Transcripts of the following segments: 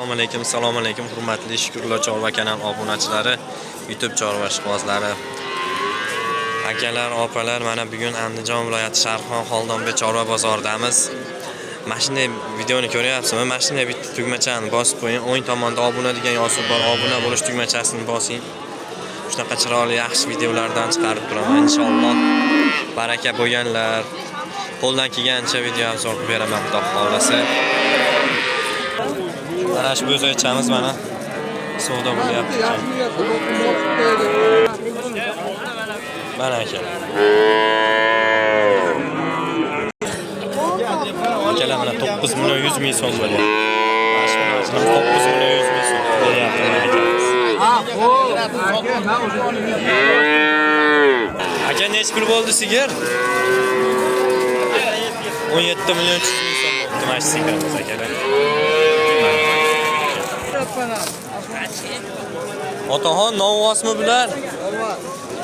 Assalomu alaykum, hurmatli Shukurlar Chorva kanal obunachilari, YouTube chorva ishqibozlari. Akalar, opalar, mana bugun Andijon viloyati Sharqxon Xoldonbek chorva bozoridamiz. Mashina videoni ko'ryapsizmi? Mashina bitta tugmachani bosib qo'ying. O'ng tomonda obuna degan yozib bor, obuna bo'lish tugmachasini bosing. Shunaqa chiroyli, yaxshi videolardan chiqarib turaman inshaalloh. Baraka bo'lganlar. Qo'ldan kelgancha video obzor qilib beraman, xudo xolasa. Mana shu bo'zaychamiz mana savdo bo'lyapti ekan. Mana aka. Akalar mana 9 million 100 ming so'm bo'lyapti. Mana shu 9 million 100 ming so'm bo'lyapti akamiz. Aka necha pul bo'ldi sigir? 17 million 300 ming so'm bo'ldi mana shu sigirimiz akalar. Otaxon novvosmi bular?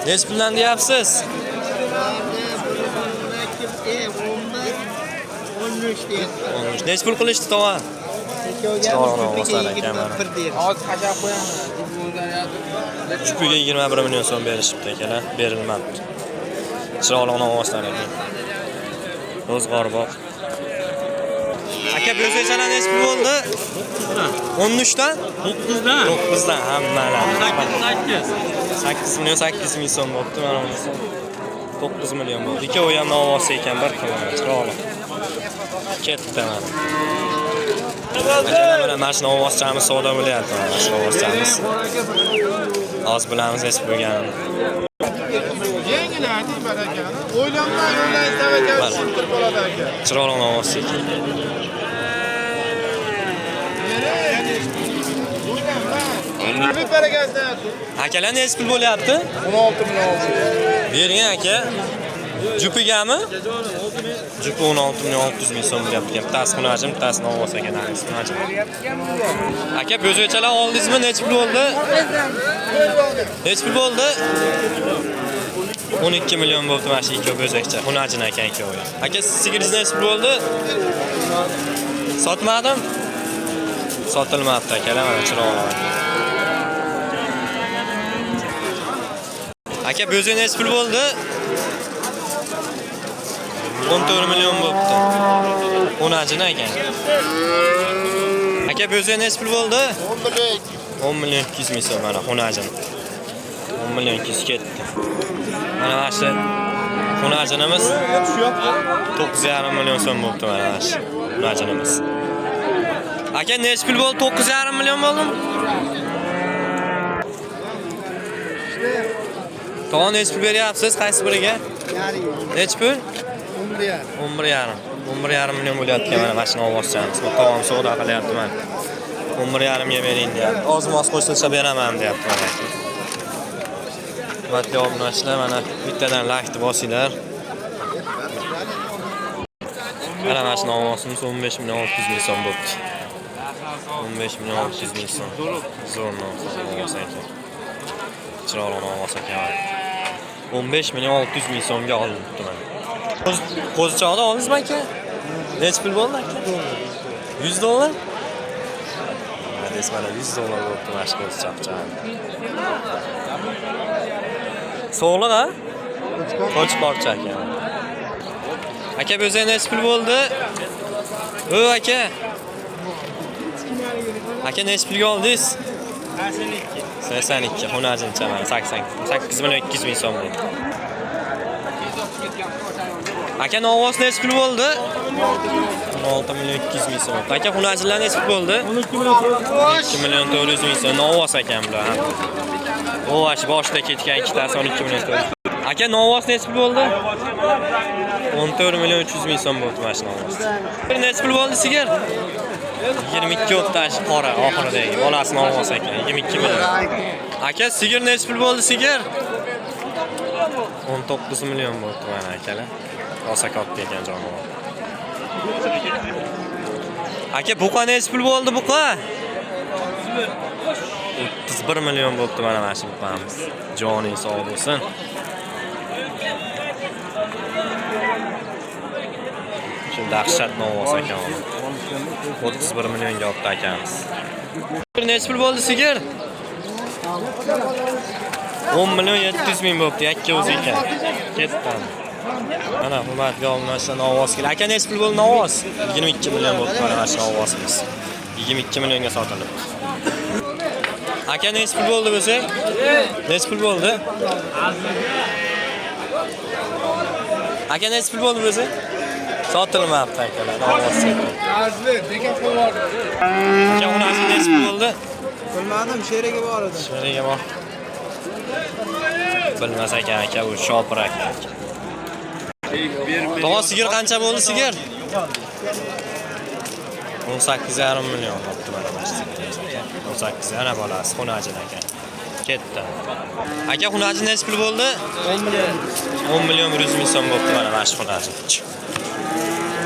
Nech puldan deyapsiz? 13. Nech pul qilishdi tova? Chupiga 21 million so'm berishibdi akalar, berilmabdi. Chiroyli novvoslar ekan. Ro'zg'or bor. Aka bo'zaychalar nech pul bo'ldi? 13 dan? 9 dan. 9 dan hammalar. 8 million 8 ming so'm bo'libdi mana bunisi. 9 million bo'ldi. Ikkovi ham novvosi ekan, bir xil chiroyli. Ketdi mana. Akalar mana shu novvoschamiz savdo bo'lyapti mana shu novvoschamiz. Hozir bilamiz nech bo'lganini. Yengiladi barakani. O'ylanmay tavakkal tushirib oladi aka. Chiroyli novvos ekan. Akalar nech pul bo'lyapti? 16 million. Bering aka. Jupigami? Jupi 16 million 600 ming so'm bo'lyapti. Bittasi xunajim, bittasi novvos ekan. Aka bo'zaychalar oldingizmi? Nech pul bo'ldi? Nech pul bo'ldi? 12 million bo'ldi mana shu ikki bo'zakcha. Xunajin ekan ikkovi. Aka sigiringiz nech pul bo'ldi? Sotmadim. Sotilmabdi akalar, mana chiroyli. Aka bo'zay nech pul bo'ldi? 14 million bo'libdi. Xunajin ekan. Aka bo'zay nech pul bo'ldi? 10 million 200 ming so'm mana xunajin. 10 million 200 ketdi. Mana shu xunajinimiz 9,5 million so'm bo'libdi mana shu xunajinimiz. Aka nech pul bo'ldi? 9,5 million bo'ldimi? To'g'ri nech pul beryapsiz qaysi biriga? Nech pul? 11,5 million bo'lyapti mana mashina ovozchamiz. To'g'ri savdo qilyapti mana. 11,5 ga bering deyapti. Oz-moz qo'shilsa beraman deyapti mana. Hurmatli obunachilar, mana bittadan laykni bosinglar. Mana mashina ovozimiz 15 million 600 ming so'm bo'libdi. 15 million 600 ming so'm. Zo'r novvos ekan. Chiroyli novvos ekan. 15 million 600 ming so'mga olibdi mana. Qo'zichoqni oldingizmi aka? Nech pul bo'ldi aka? 100 dollar? Mana 100 dollar bo'libdi mana shu qo'zichoqchani. So'g'liq a? Qo'chqorcha ekan. Aka bo'zay nech pul bo'ldi? O aka. Aka nech pulga oldingiz? 82. Xunajincha mana 8 million 200 ming so'm bo'ldi. Aka novvos nech pul bo'ldi? 16 million 200 ming so'm. Aka xunajinlar nech pul bo'ldi? 2 million 400 ming so'm. Novvos ekan bular. Ovash boshda ketgan ikkitasi 12 million 400. Aka novvos nech pul bo'ldi? 14 million 300 ming so'm bo'ldi mana shu novvos. Nech pul bo'ldi sigir? 22 o'ptash qora oxiridagi bolasi novvos ekan 22 million. Aka sigir nech pul bo'ldi sigir? 19 million bo'ldi mana akalar. Rosa katta ekan jonivor. Aka buqa nech pul bo'ldi buqa? 31 million bo'ldi mana shu buqamiz. Joning sog' bo'lsin. Shu dahshat novvos ekan. 31 millionga olibdi akamiz. Necha pul bo'ldi sigir? 10 million 700 ming bo'libdi, yakka o'zi ekan. Ketdi. Mana hurmatli obunachilar ovoz kelar. Aka necha pul bo'ldi ovoz? 22 million bo'libdi mana shu ovozimiz. 22 millionga sotilibdi. Aka necha pul bo'ldi bo'lsa? Necha pul bo'ldi? Aka necha pul bo'ldi bo'lsa? Sotilmayapti akalar. Arzli, degan qo'yib Aka unasi necha pul bo'ldi? Bilmadim, sheriga bor edi. Sheriga bor. Bilmas ekan aka, u shopir aka. Tog'a sigir qancha bo'ldi sigir? 18,5 million bo'libdi mana bu sigir. 18 ana bolasi xunajin aka. Ketdi. Aka xunajin necha pul bo'ldi? 10 million. 10 million 100 ming so'm bo'libdi mana bu xunajin.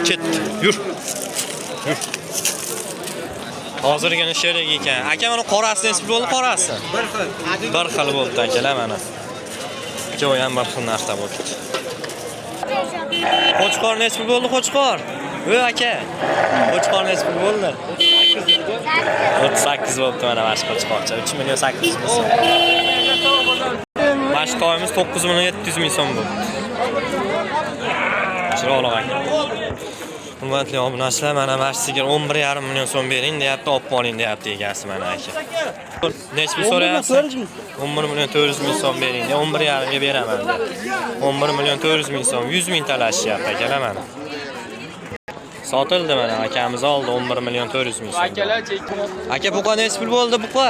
Ketdi. Yur. Yur. Hozirgina sherik ekan. Aka mana qorasi necha pul bo'ldi qorasi? Bir xil bo'ldi akalar mana. Ikkovi ham bir xil narxda bo'ldi. Qo'chqor necha pul bo'ldi qo'chqor? Voy aka. Qo'chqor necha pul bo'ldi? 38 bo'ldi mana mana qo'chqorcha. 3 million 800 ming so'm. Mana toyimiz 9 million 700 ming so'm bo'ldi. Chiroyli aka. Hurmatli obunachilar, mana masjiga 11,5 million so'm bering deyapti, olib qoling deyapti egasi mana aka. Necha pul so'rayapsiz? 11 million 400 ming so'm bering. 11,5 ga beraman dedi. 11 million 400 ming so'm, 100 ming talashyapti akalar mana. Sotildi mana akamiz oldi 11 million 400 ming so'm. Aka buqa necha pul bo'ldi buqa?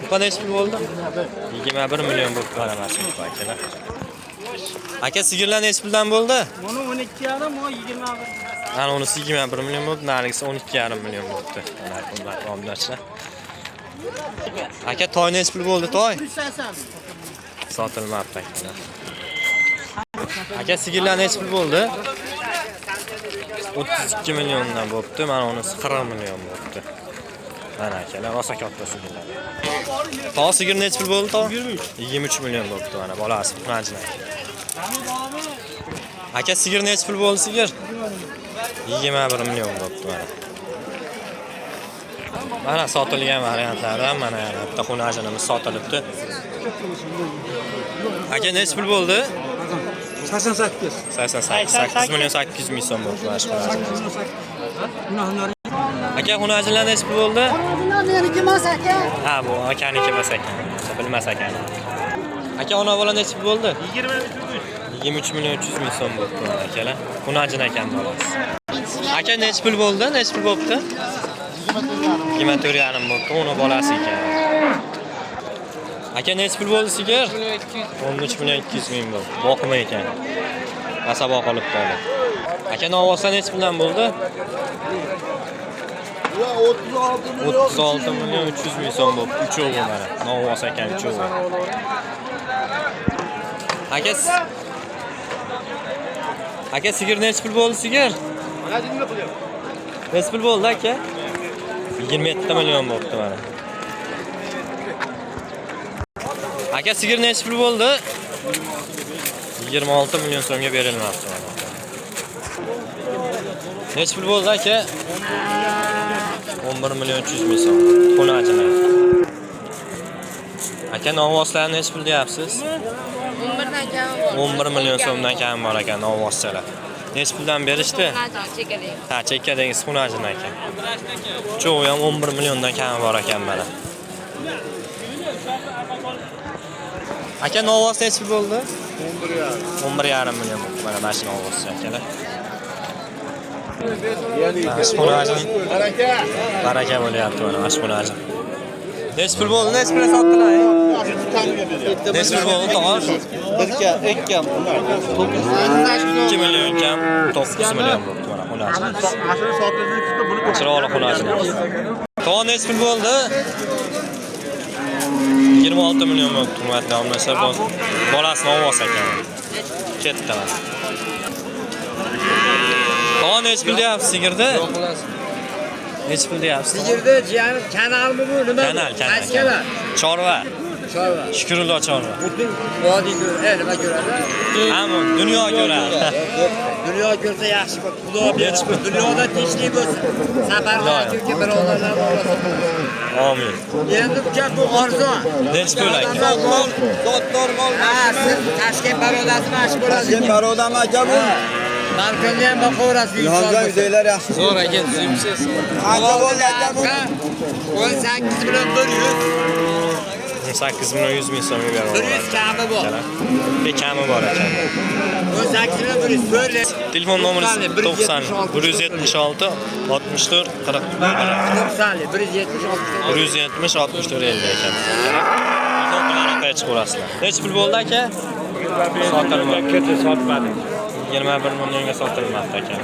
Buqa necha pul bo'ldi? 21 million bo'lib mana mana shu akalar. Aka sigirlar necha puldan bo'ldi? Mana 12,5, o 21. Mana unisi 21 million bo'ldi, narigisi 12,5 million bo'ldi. Mana hurmatli obunachilar. Aka toy necha pul bo'ldi toy? 180. Sotilmabdi akalar. Aka sigirlar necha pul bo'ldi? 32 milliondan bo'libdi. Mana unisi 40 million bo'libdi. Mana akalar, rosa katta sigirlar. Toy sigir necha pul bo'ldi toy? 23 million bo'libdi mana bolasi xunajin aka. Aka sigir necha pul bo'ldi sigir? 21 million bo'libdi mana. Mana sotilgan variantlardan mana bitta xunajinimiz sotilibdi. Aka necha pul bo'ldi? 88. 8 million 800 ming so'm bo'ldi mana shu xunajin. Aka xunajinlar necha pul bo'ldi? Meniki emas aka. Ha, bu akaniki emas ekan. Bilmas ekan. Aka ona bola necha pul bo'ldi? 23 million 300 ming so'm bo'ldi mana akalar. Xunajin ekan bolasi. Aka necha pul bo'ldi? Necha pul bo'libdi? 24,5 bo'ldi. Uni bolasi ekan. Aka necha pul bo'ldi sigir? 13 million 200 ming bo'ldi. Boqma ekan. Asabo qolib qoldi. Aka novoslar necha puldan bo'ldi? 36 million 300 ming so'm bo'ldi. Uchovi mana. Novos ekan uchovi. Aka sigir necha pul bo'ldi sigir? Necha pul bo'ldi aka? 27 million bo'libdi mana. Aka sigir necha pul bo'ldi? 26 million so'mga berilmoqda mana. Necha pul bo'ldi aka? 11 million 300 ming so'm. Xunajin aka. Aka novoslar necha pul deyapsiz? 11 million so'mdan kam bor ekan novoschalar. Necha puldan berishdi? Ha, chekkadagi xunajin aka. Cho'g'i ham 11 milliondan kam bor ekan mana. Aka novos necha pul bo'ldi? 11,5. 11,5 million bo'ldi mana mashina novoscha akalar. Xunajin. Baraka bo'lyapti mana xunajin. Necha pul bo'ldi? Necha pul sotdilar? Necha pul bo'ldi tog'a? 2 kam. 2 million kam, 9 million bo'ldi mana xunajin. Ashura sotilgan kitda buni Chiroyli xunajin. Tog'a necha pul bo'ldi? 26 million bo'ldi hurmatli obunachilar. Bolasini ovos ekan. Ketdi mana. Tog'a necha pul deyapsiz sigirda? Necha pul deyapsiz? Sigirda jiyani kanalmi bu nima? Kanal. Chorva. Chorva. Shukrullo chorva. Butun vodiy nima ko'radi? Hamma dunyo ko'radi. Dunyo ko'rsa yaxshi bo'l. Xudo bersin. Dunyoda tinchlik bo'lsin. Safarlar uchun birovlardan olsin. Amin. Endi uka bu arzon. Nechi pul aka? Zotdor mol. Ha, siz Toshkent barodasi mashhur bo'lasiz. Toshkent barodami aka bu? Balkonda ham boqaverasiz. Yongan uylar yaxshi. Zo'r aka, tuzimsiz. Qancha bo'ldi aka bu? 18 million 100. 18 million 100 ming so'mga berib 100 kami bor. Bir kami bor ekan. 18 million 100 böyle. Telefon nomeringiz 90 176 64 40 90 170 170 64 50 ekan. Telefon bilan aqlay chiqarasizlar. Nechi pul bo'ldi aka? Sotilmadi. Kötü satmadı. 21 millionga sotilmoqda ekan.